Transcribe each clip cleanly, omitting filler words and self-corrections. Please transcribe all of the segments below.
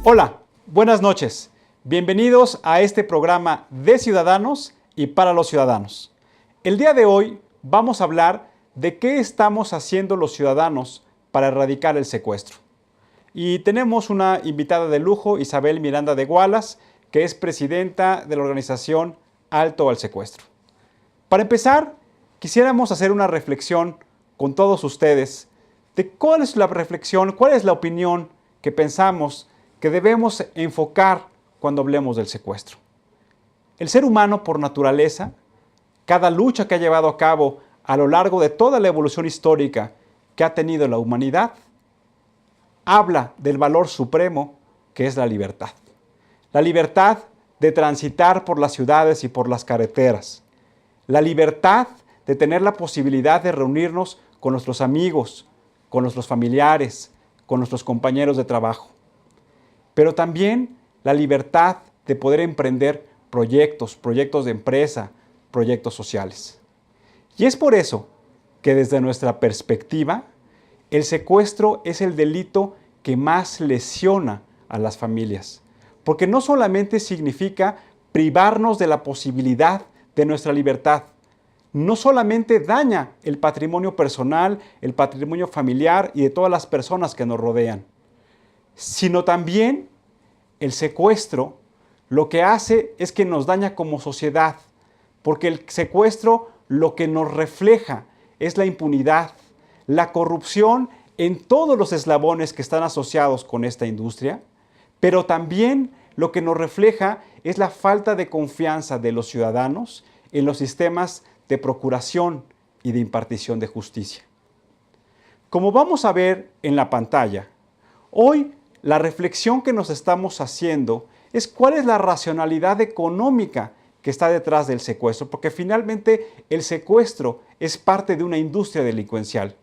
Hola, buenas noches. Bienvenidos a este programa de Ciudadanos y para los ciudadanos. El día de hoy vamos a hablar de qué estamos haciendo los ciudadanos para erradicar el secuestro. Y tenemos una invitada de lujo, Isabel Miranda de Gualas, que es presidenta de la organización Alto al Secuestro. Para empezar, quisiéramos hacer una reflexión con todos ustedes de cuál es la reflexión, cuál es la opinión que pensamos que debemos enfocar cuando hablemos del secuestro. El ser humano, por naturaleza, cada lucha que ha llevado a cabo a lo largo de toda la evolución histórica que ha tenido la humanidad, habla del valor supremo que es la libertad. La libertad de transitar por las ciudades y por las carreteras. La libertad de tener la posibilidad de reunirnos con nuestros amigos, con nuestros familiares, con nuestros compañeros de trabajo. Pero también la libertad de poder emprender proyectos de empresa, proyectos sociales. Y es por eso que desde nuestra perspectiva, el secuestro es el delito que más lesiona a las familias. Porque no solamente significa privarnos de la posibilidad de nuestra libertad, no solamente daña el patrimonio personal, el patrimonio familiar y de todas las personas que nos rodean, sino también el secuestro lo que hace es que nos daña como sociedad, porque el secuestro lo que nos refleja es la impunidad, la corrupción en todos los eslabones que están asociados con esta industria, pero también lo que nos refleja es la falta de confianza de los ciudadanos en los sistemas de procuración y de impartición de justicia. Como vamos a ver en la pantalla, hoy la reflexión que nos estamos haciendo es cuál es la racionalidad económica que está detrás del secuestro, porque finalmente el secuestro es parte de una industria delincuencial.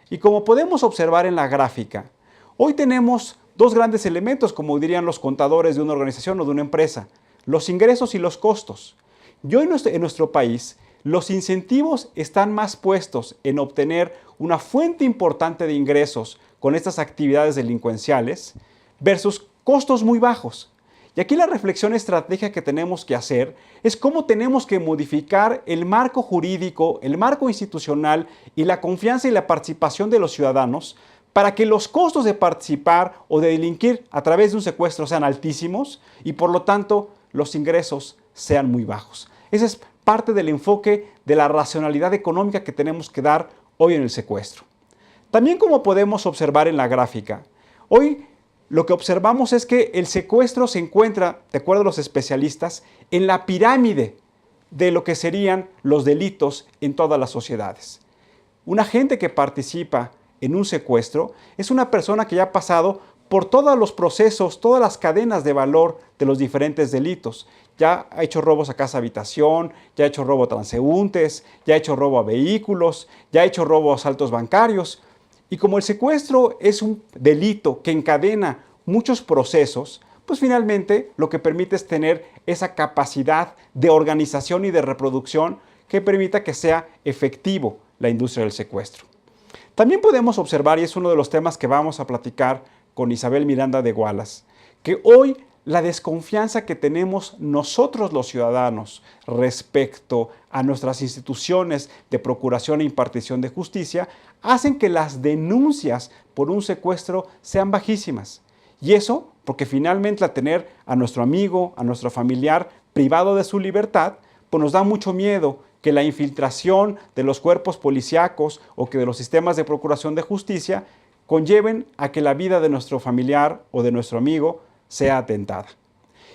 Y como podemos observar en la gráfica, hoy tenemos dos grandes elementos, como dirían los contadores de una organización o de una empresa, los ingresos y los costos. Y hoy en nuestro país, los incentivos están más puestos en obtener una fuente importante de ingresos con estas actividades delincuenciales versus costos muy bajos. Y aquí la reflexión estratégica que tenemos que hacer es cómo tenemos que modificar el marco jurídico, el marco institucional y la confianza y la participación de los ciudadanos para que los costos de participar o de delinquir a través de un secuestro sean altísimos y por lo tanto los ingresos sean muy bajos. Ese es parte del enfoque de la racionalidad económica que tenemos que dar hoy en el secuestro. También como podemos observar en la gráfica, hoy lo que observamos es que el secuestro se encuentra, de acuerdo a los especialistas, en la pirámide de lo que serían los delitos en todas las sociedades. Un agente que participa en un secuestro es una persona que ya ha pasado por todos los procesos, todas las cadenas de valor de los diferentes delitos. Ya ha hecho robos a casa-habitación, ya ha hecho robo a transeúntes, ya ha hecho robo a vehículos, ya ha hecho robo a asaltos bancarios. Y como el secuestro es un delito que encadena muchos procesos, pues finalmente lo que permite es tener esa capacidad de organización y de reproducción que permita que sea efectivo la industria del secuestro. También podemos observar, y es uno de los temas que vamos a platicar con Isabel Miranda de Gualas, que hoy la desconfianza que tenemos nosotros los ciudadanos respecto a nuestras instituciones de procuración e impartición de justicia hacen que las denuncias por un secuestro sean bajísimas. Y eso porque finalmente al tener a nuestro amigo, a nuestro familiar privado de su libertad, pues nos da mucho miedo que la infiltración de los cuerpos policíacos o que de los sistemas de procuración de justicia conlleven a que la vida de nuestro familiar o de nuestro amigo sea atentada.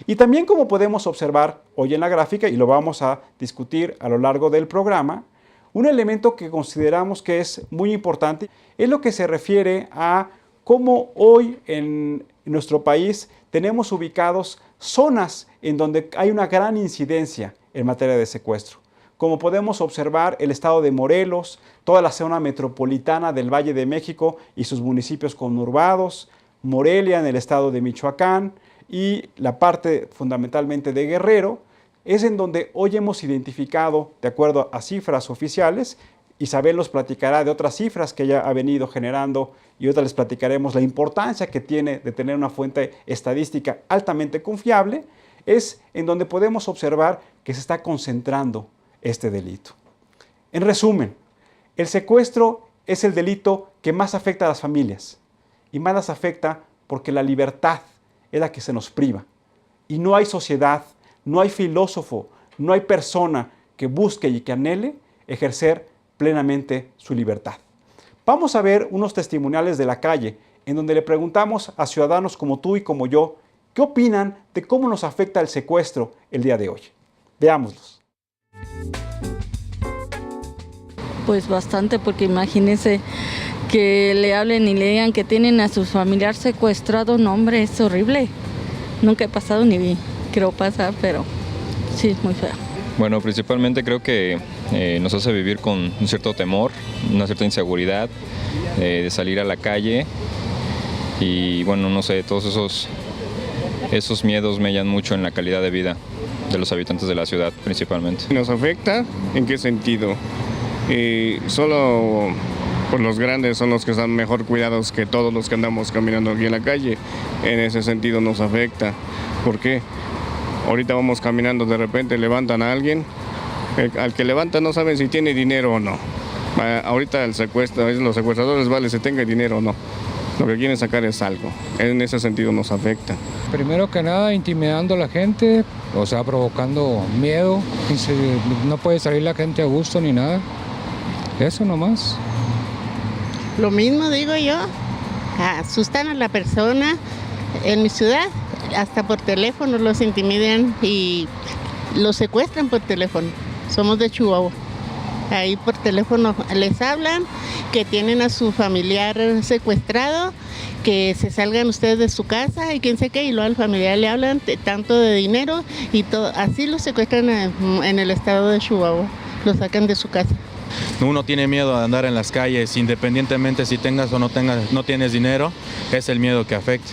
Y también como podemos observar hoy en la gráfica, y lo vamos a discutir a lo largo del programa, un elemento que consideramos que es muy importante es lo que se refiere a cómo hoy en nuestro país tenemos ubicados zonas en donde hay una gran incidencia en materia de secuestro. Como podemos observar, el estado de Morelos, toda la zona metropolitana del Valle de México y sus municipios conurbados, Morelia en el estado de Michoacán y la parte fundamentalmente de Guerrero, es en donde hoy hemos identificado, de acuerdo a cifras oficiales, Isabel nos platicará de otras cifras que ella ha venido generando y ahorita les platicaremos la importancia que tiene de tener una fuente estadística altamente confiable, es en donde podemos observar que se está concentrando este delito. En resumen, el secuestro es el delito que más afecta a las familias y más las afecta porque la libertad es la que se nos priva. Y no hay sociedad, no hay filósofo, no hay persona que busque y que anhele ejercer plenamente su libertad. Vamos a ver unos testimoniales de la calle en donde le preguntamos a ciudadanos como tú y como yo qué opinan de cómo nos afecta el secuestro el día de hoy. Veámoslos. Pues bastante, porque imagínense que le hablen y le digan que tienen a su familiar secuestrado. No, hombre, es horrible. Nunca he pasado ni quiero pasar, pero sí, es muy feo. Bueno, principalmente creo que nos hace vivir con un cierto temor, una cierta inseguridad de salir a la calle y bueno, no sé, todos esos miedos mellan mucho en la calidad de vida de los habitantes de la ciudad principalmente. ¿Nos afecta? ¿En qué sentido? Solo pues los grandes son los que están mejor cuidados que todos los que andamos caminando aquí en la calle. En ese sentido nos afecta. ¿Por qué? Ahorita vamos caminando, de repente levantan a alguien, al que levanta no saben si tiene dinero o no. Ahorita el secuestro, los secuestradores vale si tenga dinero o no. Lo que quieren sacar es algo. En ese sentido nos afecta. Primero que nada, intimidando a la gente, o sea, provocando miedo. No puede salir la gente a gusto ni nada. Eso nomás. Lo mismo digo yo, asustan a la persona. En mi ciudad, hasta por teléfono los intimidan y los secuestran por teléfono. Somos de Chihuahua. Ahí por teléfono les hablan que tienen a su familiar secuestrado, que se salgan ustedes de su casa y quién sé qué, y luego al familiar le hablan tanto de dinero y todo. Así los secuestran en el estado de Chihuahua, los sacan de su casa. Uno tiene miedo de andar en las calles, independientemente si tengas o no tienes dinero, es el miedo que afecta.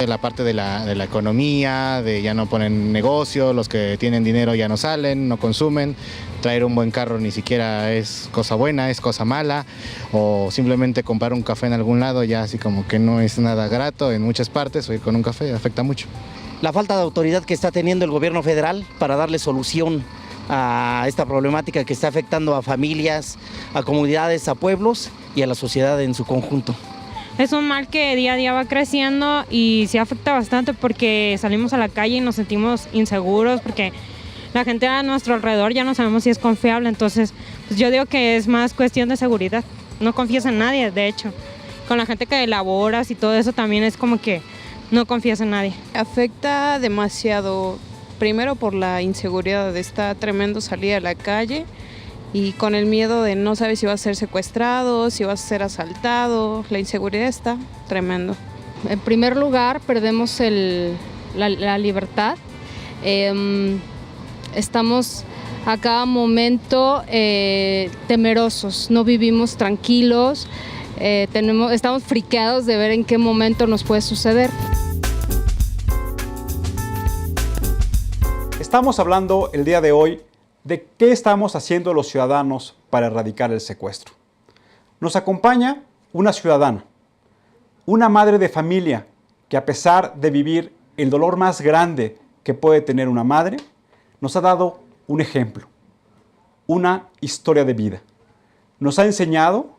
La parte de la economía, de ya no ponen negocio, los que tienen dinero ya no salen, no consumen, traer un buen carro ni siquiera es cosa buena, es cosa mala, o simplemente comprar un café en algún lado ya así como que no es nada grato en muchas partes, o ir con un café afecta mucho. La falta de autoridad que está teniendo el gobierno federal para darle solución a esta problemática que está afectando a familias, a comunidades, a pueblos y a la sociedad en su conjunto. Es un mal que día a día va creciendo y sí afecta bastante porque salimos a la calle y nos sentimos inseguros porque la gente a nuestro alrededor ya no sabemos si es confiable. Entonces, pues yo digo que es más cuestión de seguridad. No confías en nadie, de hecho. Con la gente que laboras y todo eso también es como que no confías en nadie. Afecta demasiado, primero por la inseguridad, está tremendo salir a la calle y con el miedo de no sabes si vas a ser secuestrado, si vas a ser asaltado, la inseguridad está tremendo. En primer lugar, perdemos la libertad. Estamos a cada momento temerosos, no vivimos tranquilos, estamos friqueados de ver en qué momento nos puede suceder. Estamos hablando el día de hoy de qué estamos haciendo los ciudadanos para erradicar el secuestro. Nos acompaña una ciudadana, una madre de familia que a pesar de vivir el dolor más grande que puede tener una madre, nos ha dado un ejemplo, una historia de vida. Nos ha enseñado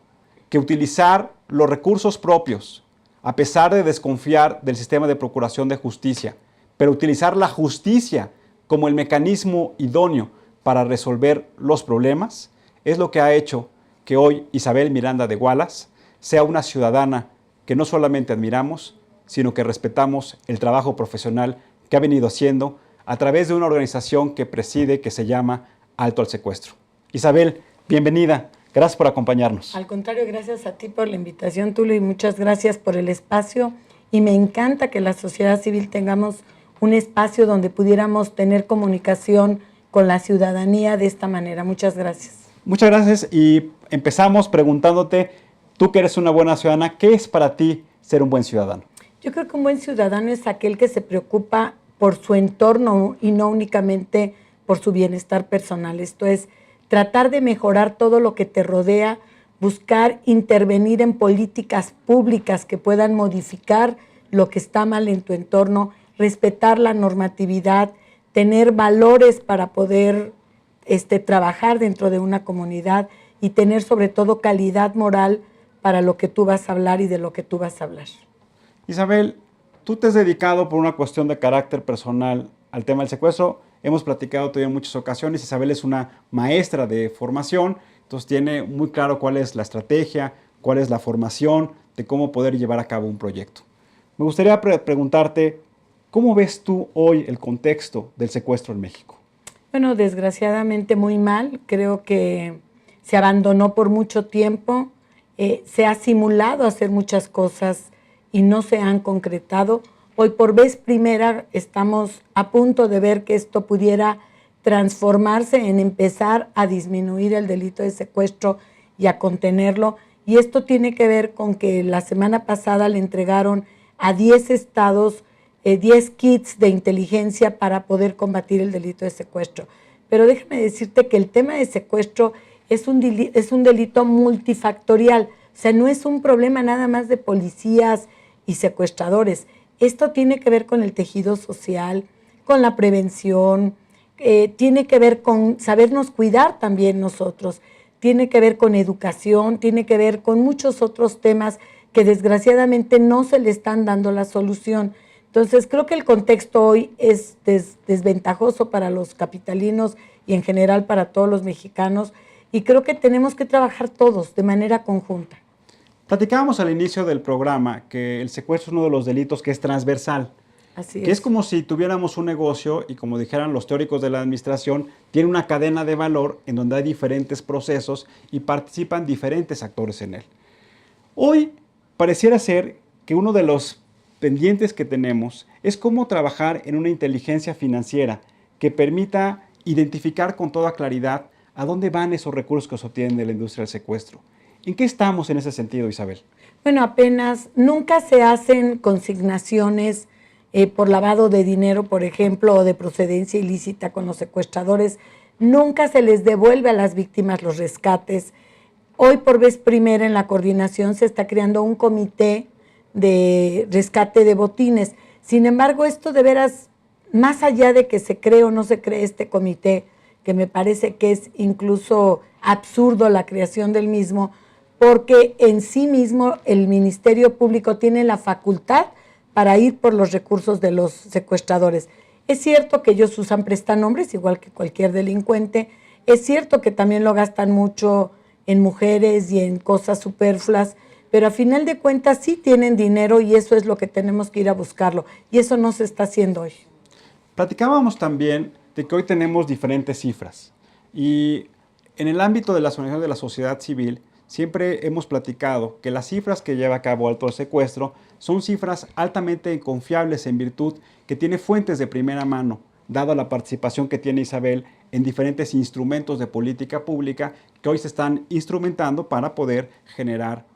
que utilizar los recursos propios, a pesar de desconfiar del sistema de procuración de justicia, pero utilizar la justicia como el mecanismo idóneo para resolver los problemas, es lo que ha hecho que hoy Isabel Miranda de Wallace sea una ciudadana que no solamente admiramos, sino que respetamos el trabajo profesional que ha venido haciendo a través de una organización que preside, que se llama Alto al Secuestro. Isabel, bienvenida. Gracias por acompañarnos. Al contrario, gracias a ti por la invitación, Tulio, y muchas gracias por el espacio. Y me encanta que la sociedad civil tengamos un espacio donde pudiéramos tener comunicación con la ciudadanía de esta manera. Muchas gracias. Muchas gracias y empezamos preguntándote, tú que eres una buena ciudadana, ¿qué es para ti ser un buen ciudadano? Yo creo que un buen ciudadano es aquel que se preocupa por su entorno y no únicamente por su bienestar personal. Esto es, tratar de mejorar todo lo que te rodea, buscar intervenir en políticas públicas que puedan modificar lo que está mal en tu entorno, respetar la normatividad, tener valores para poder trabajar dentro de una comunidad y tener sobre todo calidad moral para lo que tú vas a hablar y de lo que tú vas a hablar. Isabel, tú te has dedicado por una cuestión de carácter personal al tema del secuestro. Hemos platicado todavía en muchas ocasiones. Isabel es una maestra de formación, entonces tiene muy claro cuál es la estrategia, cuál es la formación de cómo poder llevar a cabo un proyecto. Me gustaría preguntarte, ¿cómo ves tú hoy el contexto del secuestro en México? Bueno, desgraciadamente muy mal. Creo que se abandonó por mucho tiempo, se ha simulado hacer muchas cosas y no se han concretado. Hoy por vez primera estamos a punto de ver que esto pudiera transformarse en empezar a disminuir el delito de secuestro y a contenerlo. Y esto tiene que ver con que la semana pasada le entregaron a 10 estados 10 kits de inteligencia para poder combatir el delito de secuestro. Pero déjame decirte que el tema de secuestro es un delito multifactorial. O sea, no es un problema nada más de policías y secuestradores. Esto tiene que ver con el tejido social, con la prevención, tiene que ver con sabernos cuidar también nosotros, tiene que ver con educación, tiene que ver con muchos otros temas que desgraciadamente no se le están dando la solución. Entonces, creo que el contexto hoy es desventajoso para los capitalinos y en general para todos los mexicanos, y creo que tenemos que trabajar todos de manera conjunta. Platicábamos al inicio del programa que el secuestro es uno de los delitos que es transversal. Así que es como si tuviéramos un negocio y, como dijeran los teóricos de la administración, tiene una cadena de valor en donde hay diferentes procesos y participan diferentes actores en él. Hoy pareciera ser que uno de los pendientes que tenemos es cómo trabajar en una inteligencia financiera que permita identificar con toda claridad a dónde van esos recursos que se obtienen de la industria del secuestro. ¿En qué estamos en ese sentido, Isabel? Bueno, apenas nunca se hacen consignaciones por lavado de dinero, por ejemplo, o de procedencia ilícita con los secuestradores. Nunca se les devuelve a las víctimas los rescates. Hoy, por vez primera, en la coordinación se está creando un comité de rescate de botines. Sin embargo, esto de veras, más allá de que se cree o no se cree este comité, que me parece que es incluso absurdo la creación del mismo, porque en sí mismo el Ministerio Público tiene la facultad para ir por los recursos de los secuestradores. Es cierto que ellos usan prestanombres, igual que cualquier delincuente. Es cierto que también lo gastan mucho en mujeres y en cosas superfluas, pero a final de cuentas sí tienen dinero y eso es lo que tenemos que ir a buscarlo. Y eso no se está haciendo hoy. Platicábamos también de que hoy tenemos diferentes cifras. Y en el ámbito de las organizaciones de la sociedad civil, siempre hemos platicado que las cifras que lleva a cabo Alto al Secuestro son cifras altamente confiables en virtud que tiene fuentes de primera mano, dado la participación que tiene Isabel en diferentes instrumentos de política pública que hoy se están instrumentando para poder generar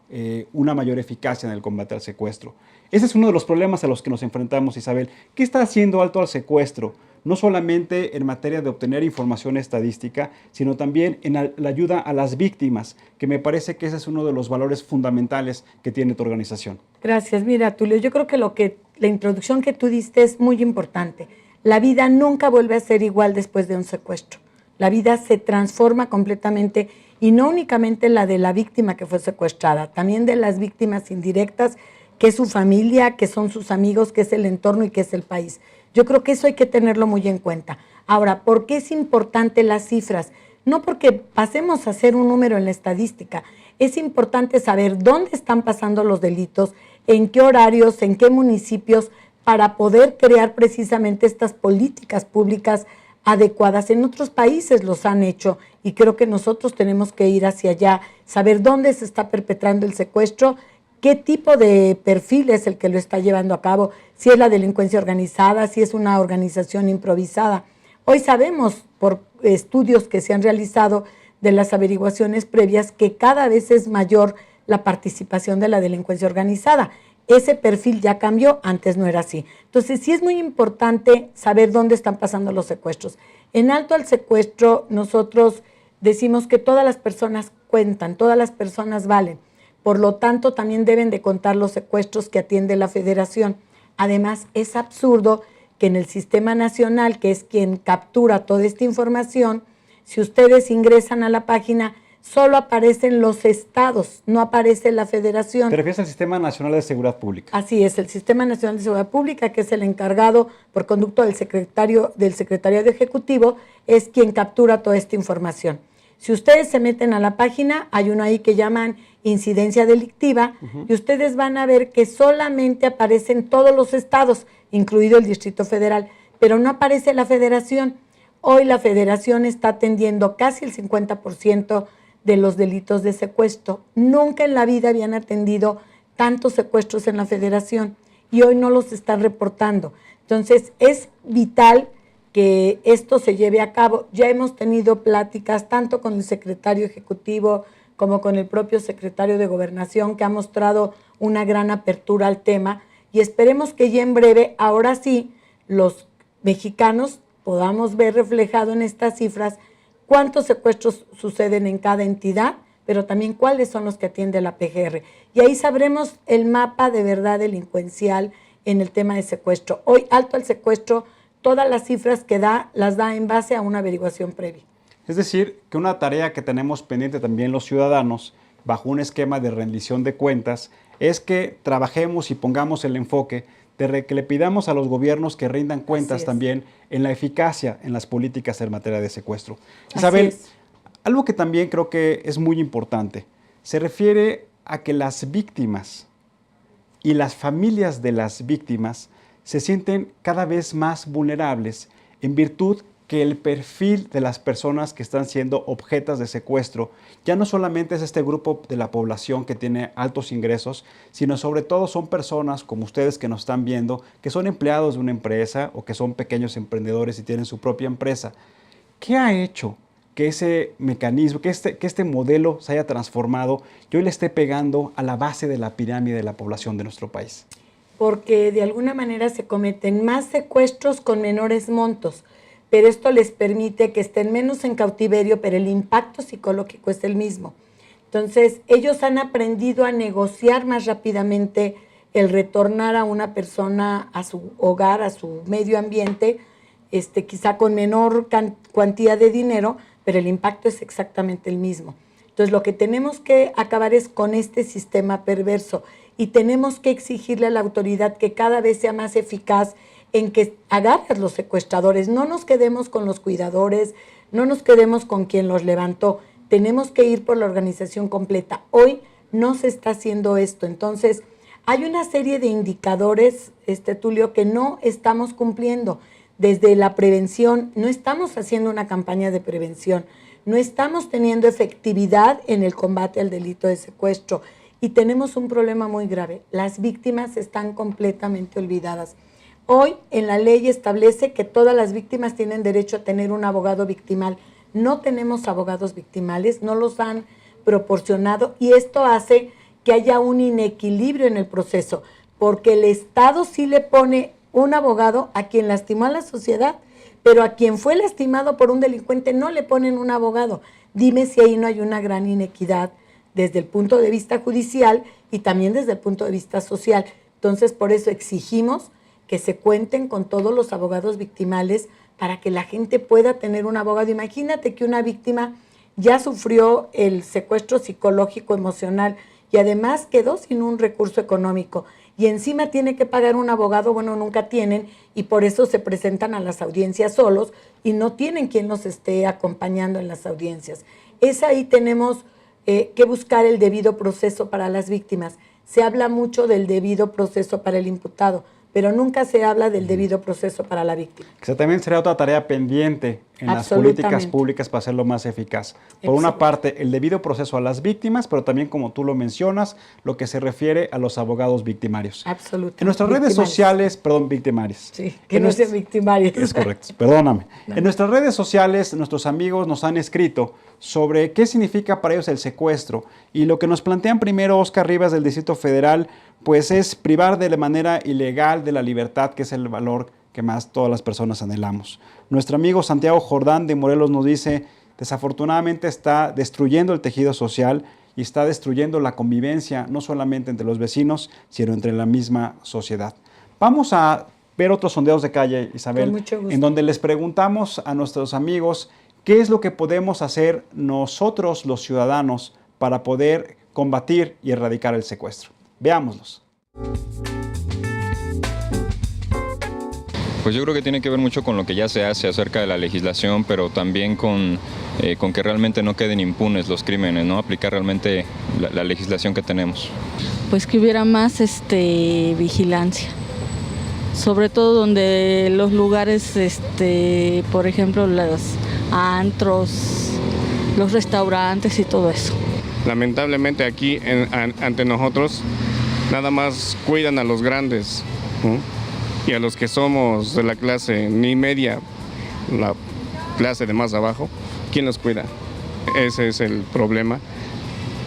una mayor eficacia en el combate al secuestro. Ese es uno de los problemas a los que nos enfrentamos, Isabel. ¿Qué está haciendo Alto al Secuestro? No solamente en materia de obtener información estadística, sino también en la ayuda a las víctimas, que me parece que ese es uno de los valores fundamentales que tiene tu organización. Gracias. Mira, Tulio, yo creo que la introducción que tú diste es muy importante. La vida nunca vuelve a ser igual después de un secuestro. La vida se transforma completamente, y no únicamente la de la víctima que fue secuestrada, también de las víctimas indirectas, que es su familia, que son sus amigos, que es el entorno y que es el país. Yo creo que eso hay que tenerlo muy en cuenta. Ahora, ¿por qué es importante las cifras? No porque pasemos a ser un número en la estadística. Es importante saber dónde están pasando los delitos, en qué horarios, en qué municipios, para poder crear precisamente estas políticas públicas adecuadas. En otros países los han hecho y creo que nosotros tenemos que ir hacia allá, saber dónde se está perpetrando el secuestro, qué tipo de perfil es el que lo está llevando a cabo, si es la delincuencia organizada, si es una organización improvisada. Hoy sabemos por estudios que se han realizado de las averiguaciones previas que cada vez es mayor la participación de la delincuencia organizada. Ese perfil ya cambió, antes no era así. Entonces sí es muy importante saber dónde están pasando los secuestros. En Alto al Secuestro nosotros decimos que todas las personas cuentan, todas las personas valen. Por lo tanto, también deben de contar los secuestros que atiende la Federación. Además, es absurdo que en el Sistema Nacional, que es quien captura toda esta información, si ustedes ingresan a la página, solo aparecen los estados, no aparece la Federación. ¿Te refieres al Sistema Nacional de Seguridad Pública? Así es, el Sistema Nacional de Seguridad Pública, que es el encargado por conducto del Secretariado Ejecutivo, es quien captura toda esta información. Si ustedes se meten a la página, hay uno ahí que llaman incidencia delictiva, y ustedes van a ver que solamente aparecen todos los estados, incluido el Distrito Federal, pero no aparece la Federación. Hoy la Federación está atendiendo casi el 50% de los delitos de secuestro. Nunca en la vida habían atendido tantos secuestros en la Federación y hoy no los están reportando. Entonces, es vital que esto se lleve a cabo. Ya hemos tenido pláticas tanto con el secretario ejecutivo como con el propio secretario de Gobernación, que ha mostrado una gran apertura al tema, y esperemos que ya en breve, ahora sí, los mexicanos podamos ver reflejado en estas cifras cuántos secuestros suceden en cada entidad, pero también cuáles son los que atiende la PGR. Y ahí sabremos el mapa de verdad delincuencial en el tema de secuestro. Hoy, alto al secuestro, todas las cifras que da, las da en base a una averiguación previa. Es decir, que una tarea que tenemos pendiente también los ciudadanos, bajo un esquema de rendición de cuentas, es que trabajemos y pongamos el enfoque de que le pidamos a los gobiernos que rindan cuentas también en la eficacia en las políticas en materia de secuestro. Isabel, algo que también creo que es muy importante, se refiere a que las víctimas y las familias de las víctimas se sienten cada vez más vulnerables en virtud que el perfil de las personas que están siendo objetas de secuestro ya no solamente es este grupo de la población que tiene altos ingresos, sino sobre todo son personas como ustedes que nos están viendo, que son empleados de una empresa o que son pequeños emprendedores y tienen su propia empresa. ¿Qué ha hecho que ese mecanismo, que este modelo se haya transformado y hoy le esté pegando a la base de la pirámide de la población de nuestro país? Porque de alguna manera se cometen más secuestros con menores montos, pero esto les permite que estén menos en cautiverio, pero el impacto psicológico es el mismo. Entonces, ellos han aprendido a negociar más rápidamente el retornar a una persona a su hogar, a su medio ambiente, quizá con menor cuantía de dinero, pero el impacto es exactamente el mismo. Entonces, lo que tenemos que acabar es con este sistema perverso y tenemos que exigirle a la autoridad que cada vez sea más eficaz en que agarre a los secuestradores. No nos quedemos con los cuidadores, no nos quedemos con quien los levantó. Tenemos que ir por la organización completa. Hoy no se está haciendo esto. Entonces, hay una serie de indicadores, Tulio, que no estamos cumpliendo. Desde la prevención, no estamos haciendo una campaña de prevención, no estamos teniendo efectividad en el combate al delito de secuestro y tenemos un problema muy grave. Las víctimas están completamente olvidadas. Hoy en la ley establece que todas las víctimas tienen derecho a tener un abogado victimal. No tenemos abogados victimales, no los han proporcionado y esto hace que haya un inequilibrio en el proceso, porque el Estado sí le pone un abogado a quien lastimó a la sociedad, pero a quien fue lastimado por un delincuente no le ponen un abogado. Dime si ahí no hay una gran inequidad desde el punto de vista judicial y también desde el punto de vista social. Entonces, por eso exigimos que se cuenten con todos los abogados victimales para que la gente pueda tener un abogado. Imagínate que una víctima ya sufrió el secuestro psicológico, emocional y además quedó sin un recurso económico y encima tiene que pagar un abogado, bueno, nunca tienen y por eso se presentan a las audiencias solos y no tienen quien los esté acompañando en las audiencias. Es ahí tenemos que buscar el debido proceso para las víctimas. Se habla mucho del debido proceso para el imputado, pero nunca se habla del debido proceso para la víctima. Que también será otra tarea pendiente en las políticas públicas para hacerlo más eficaz. Por una parte, el debido proceso a las víctimas, pero también, como tú lo mencionas, lo que se refiere a los abogados victimarios. Absolutamente. En nuestras redes sociales, victimarios. Sí, que no sean victimarios. Es correcto, perdóname. En nuestras redes sociales, nuestros amigos nos han escrito sobre qué significa para ellos el secuestro. Y lo que nos plantean primero Oscar Rivas del Distrito Federal, pues es privar de manera ilegal de la libertad, que es el valor que más todas las personas anhelamos. Nuestro amigo Santiago Jordán de Morelos nos dice, desafortunadamente está destruyendo el tejido social y está destruyendo la convivencia, no solamente entre los vecinos, sino entre la misma sociedad. Vamos a ver otros sondeos de calle, Isabel, en donde les preguntamos a nuestros amigos qué es lo que podemos hacer nosotros, los ciudadanos, para poder combatir y erradicar el secuestro. Veámoslos. Pues yo creo que tiene que ver mucho con lo que ya se hace acerca de la legislación, pero también con que realmente no queden impunes los crímenes, ¿no? Aplicar realmente la legislación que tenemos. Pues que hubiera más vigilancia, sobre todo donde los lugares, por ejemplo, los antros, los restaurantes y todo eso. Lamentablemente aquí ante nosotros nada más cuidan a los grandes, ¿no? Y a los que somos de la clase ni media, la clase de más abajo, ¿quién los cuida? Ese es el problema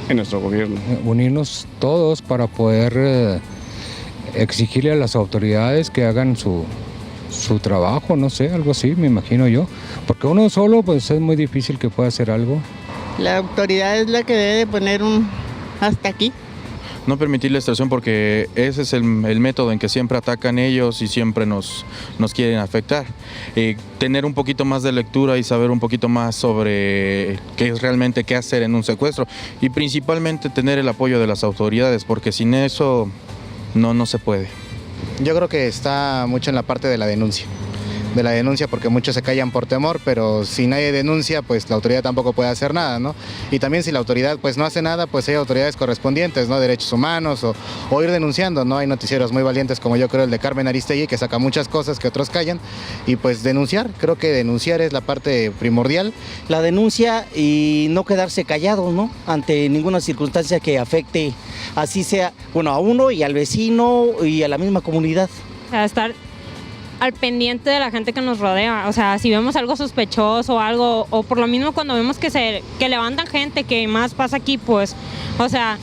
en nuestro gobierno. Unirnos todos para poder exigirle a las autoridades que hagan su trabajo, no sé, algo así, me imagino yo. Porque uno solo, pues es muy difícil que pueda hacer algo. La autoridad es la que debe de poner un hasta aquí. No permitir la extorsión porque ese es el método en que siempre atacan ellos y siempre nos quieren afectar. Tener un poquito más de lectura y saber un poquito más sobre qué es realmente qué hacer en un secuestro y principalmente tener el apoyo de las autoridades porque sin eso no se puede. Yo creo que está mucho en la parte de la denuncia porque muchos se callan por temor, pero si nadie denuncia, pues la autoridad tampoco puede hacer nada, ¿no? Y también si la autoridad pues no hace nada, pues hay autoridades correspondientes, ¿no? Derechos humanos o ir denunciando, ¿no? Hay noticieros muy valientes como yo creo el de Carmen Aristegui que saca muchas cosas que otros callan y pues denunciar, creo que denunciar es la parte primordial. La denuncia y no quedarse callados, ¿no? Ante ninguna circunstancia que afecte, así sea, bueno, a uno y al vecino y a la misma comunidad. A estar al pendiente de la gente que nos rodea, o sea, si vemos algo sospechoso o algo, o por lo mismo cuando vemos que levantan gente, que más pasa aquí, pues, o sea,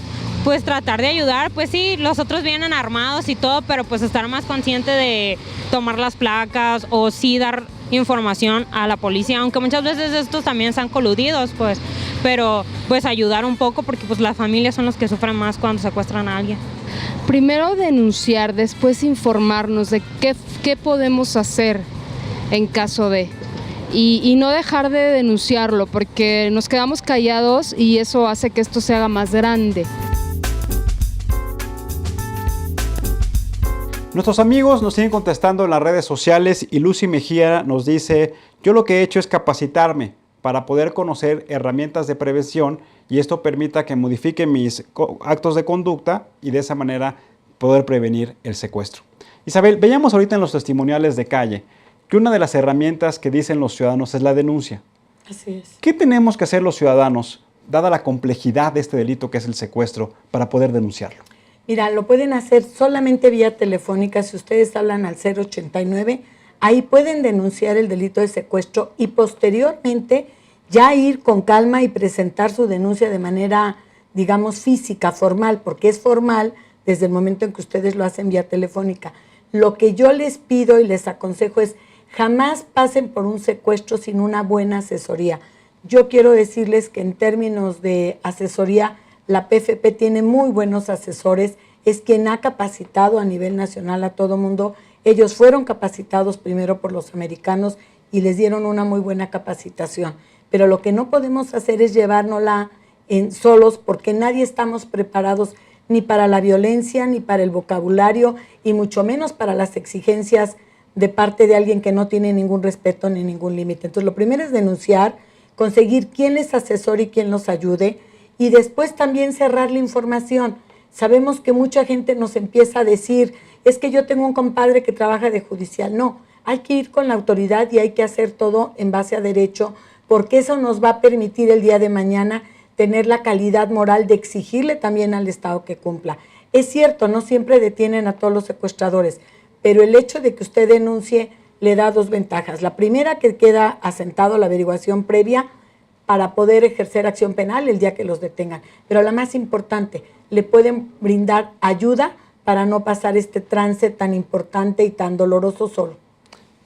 pues tratar de ayudar, pues sí, los otros vienen armados y todo, pero pues estar más consciente de tomar las placas o sí dar información a la policía, aunque muchas veces estos también están coludidos, pues, pero pues ayudar un poco porque pues las familias son los que sufren más cuando secuestran a alguien. Primero denunciar, después informarnos de qué podemos hacer en caso de... Y no dejar de denunciarlo, porque nos quedamos callados y eso hace que esto se haga más grande. Nuestros amigos nos siguen contestando en las redes sociales y Lucy Mejía nos dice: yo lo que he hecho es capacitarme para poder conocer herramientas de prevención y esto permita que modifique mis actos de conducta y de esa manera poder prevenir el secuestro. Isabel, veíamos ahorita en los testimoniales de calle que una de las herramientas que dicen los ciudadanos es la denuncia. Así es. ¿Qué tenemos que hacer los ciudadanos, dada la complejidad de este delito que es el secuestro, para poder denunciarlo? Mira, lo pueden hacer solamente vía telefónica. Si ustedes hablan al 089, ahí pueden denunciar el delito de secuestro y posteriormente ya ir con calma y presentar su denuncia de manera, digamos, física, formal, porque es formal desde el momento en que ustedes lo hacen vía telefónica. Lo que yo les pido y les aconsejo es jamás pasen por un secuestro sin una buena asesoría. Yo quiero decirles que en términos de asesoría, la PFP tiene muy buenos asesores, es quien ha capacitado a nivel nacional a todo mundo. Ellos fueron capacitados primero por los americanos y les dieron una muy buena capacitación. Pero lo que no podemos hacer es llevárnosla solos porque nadie estamos preparados ni para la violencia, ni para el vocabulario y mucho menos para las exigencias de parte de alguien que no tiene ningún respeto ni ningún límite. Entonces lo primero es denunciar, conseguir quién les asesore y quién los ayude y después también cerrar la información. Sabemos que mucha gente nos empieza a decir, es que yo tengo un compadre que trabaja de judicial. No, hay que ir con la autoridad y hay que hacer todo en base a derecho, porque eso nos va a permitir el día de mañana tener la calidad moral de exigirle también al Estado que cumpla. Es cierto, no siempre detienen a todos los secuestradores, pero el hecho de que usted denuncie le da dos ventajas. La primera, que queda asentado la averiguación previa para poder ejercer acción penal el día que los detengan. Pero la más importante, le pueden brindar ayuda para no pasar este trance tan importante y tan doloroso solo.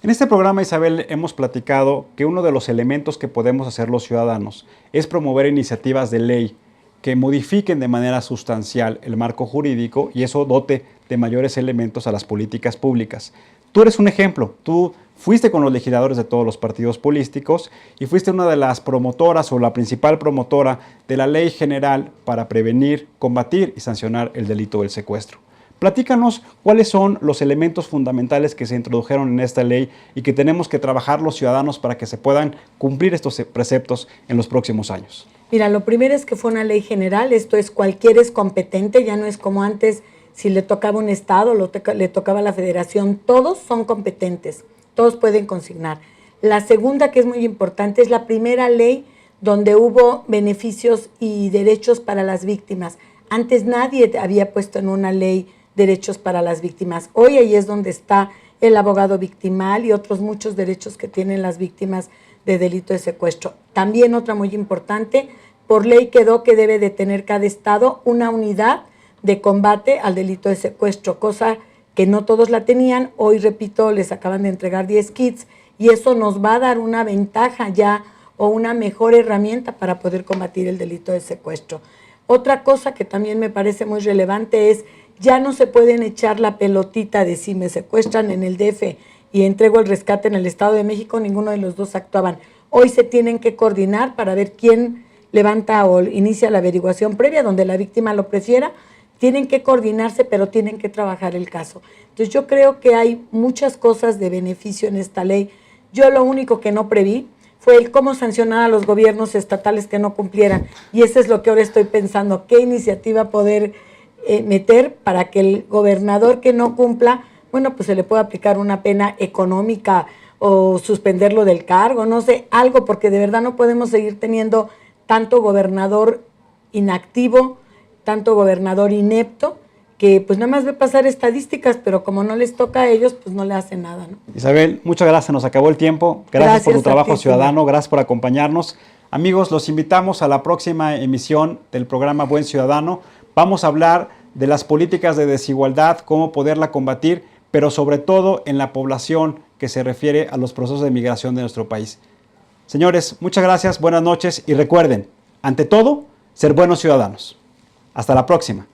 En este programa, Isabel, hemos platicado que uno de los elementos que podemos hacer los ciudadanos es promover iniciativas de ley que modifiquen de manera sustancial el marco jurídico y eso dote de mayores elementos a las políticas públicas. Tú eres un ejemplo, tú fuiste con los legisladores de todos los partidos políticos y fuiste una de las promotoras o la principal promotora de la Ley General para prevenir, combatir y sancionar el delito del secuestro. Platícanos cuáles son los elementos fundamentales que se introdujeron en esta ley y que tenemos que trabajar los ciudadanos para que se puedan cumplir estos preceptos en los próximos años. Mira, lo primero es que fue una ley general, esto es cualquiera es competente, ya no es como antes, si le tocaba un estado, le tocaba a la federación, todos son competentes, todos pueden consignar. La segunda, que es muy importante, es la primera ley donde hubo beneficios y derechos para las víctimas. Antes nadie había puesto en una ley derechos para las víctimas. Hoy ahí es donde está el abogado victimal y otros muchos derechos que tienen las víctimas de delito de secuestro. También otra muy importante, por ley quedó que debe de tener cada estado una unidad de combate al delito de secuestro, cosa que no todos la tenían. Hoy, repito, les acaban de entregar 10 kits y eso nos va a dar una ventaja ya o una mejor herramienta para poder combatir el delito de secuestro. Otra cosa que también me parece muy relevante es ya no se pueden echar la pelotita de si me secuestran en el DF y entrego el rescate en el Estado de México, ninguno de los dos actuaban. Hoy se tienen que coordinar para ver quién levanta o inicia la averiguación previa, donde la víctima lo prefiera. Tienen que coordinarse, pero tienen que trabajar el caso. Entonces yo creo que hay muchas cosas de beneficio en esta ley. Yo lo único que no preví fue el cómo sancionar a los gobiernos estatales que no cumplieran. Y eso es lo que ahora estoy pensando, qué iniciativa poder meter para que el gobernador que no cumpla, bueno, pues se le pueda aplicar una pena económica o suspenderlo del cargo, no sé, algo, porque de verdad no podemos seguir teniendo tanto gobernador inactivo, tanto gobernador inepto, que pues nada más ve pasar estadísticas, pero como no les toca a ellos, pues no le hacen nada, ¿no? Isabel, muchas gracias, nos acabó el tiempo. Gracias por tu trabajo ciudadano, gracias por acompañarnos. Amigos, los invitamos a la próxima emisión del programa Buen Ciudadano. Vamos a hablar de las políticas de desigualdad, cómo poderla combatir, pero sobre todo en la población que se refiere a los procesos de migración de nuestro país. Señores, muchas gracias, buenas noches y recuerden, ante todo, ser buenos ciudadanos. Hasta la próxima.